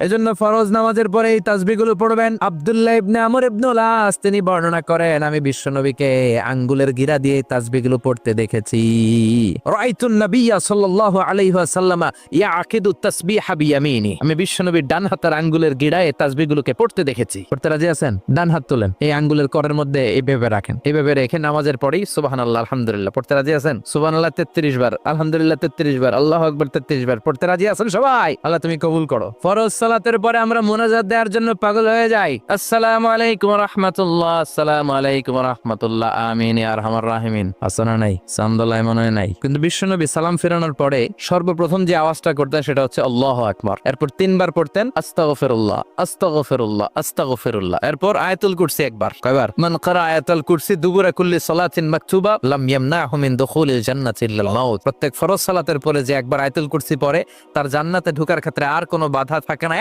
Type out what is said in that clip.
এজন্য ফরজ নামাজের পরে এই তাসবিহগুলো পড়বেন। আব্দুল্লাহ ইবনে আমর ইবনুল আস তিনি বর্ণনা করেন, আমি বিশ্বনবীকে আঙ্গুলের গিরা দিয়ে এই তাসবিহগুলো পড়তে দেখেছি। রাআইতুন নাবিয়্যা সাল্লাল্লাহু আলাইহি ওয়াসাল্লাম ইয়াকিদু তাসবিহা বিয়ামিনি, আমি বিশ্বনবীর ডান হাতের আঙ্গুলের গিরায় এই তাসবিহগুলোকে পড়তে দেখেছি। পড়তে রাজি আছেন? ডান হাত তোলেন, এই আঙ্গুলের করের মধ্যে এইভাবে রাখেন, এইভাবে রেখে নামাজের পরেই সুবহানাল্লাহ আলহামদুলিল্লাহ পড়তে রাজি আছেন? সুবহানাল্লাহ 33 বার, আলহামদুলিল্লাহ 33 বার, আল্লাহু আকবার 33 বার পড়তে রাজি আছেন সবাই? আল্লাহ তুমি কবুল করো। ফরজ সালাতের পরে আমরা মুনাজাত দেওয়ার জন্য পাগল হয়ে যাই। আসসালামু আলাইকুম ওয়া রাহমাতুল্লাহ, আসসালামু আলাইকুম ওয়া রাহমাতুল্লাহ, আমিন ইয়া আরহামার রাহিমিন। আসনা নাই, সামদুল্লাহ মনে নাই। কিন্তু বিশ্বনবী সালাম ফেরানোর পরে সর্বপ্রথম যে আওয়াজটা করতেন সেটা হচ্ছে আল্লাহু আকবার। এরপর 3 বার পড়তেন আস্তাগফিরুল্লাহ, আস্তাগফিরুল্লাহ, আস্তাগফিরুল্লাহ। এরপর আয়াতুল কুরসি একবার। কয়বার? মান ক্বারা আয়াতুল কুরসি দুবুরা কুল্লি সালাতিন মাকতুবা লাম ইয়ামনাহু মিন দুখুলিল জান্নাতি ইল্লাল মাউত। প্রত্যেক ফরজ সালাতের পরে যে একবার আয়াতুল কুরসি পড়ে তার জান্নাতে ঢোকার ক্ষেত্রে আর কোনো বাধা থাকে না,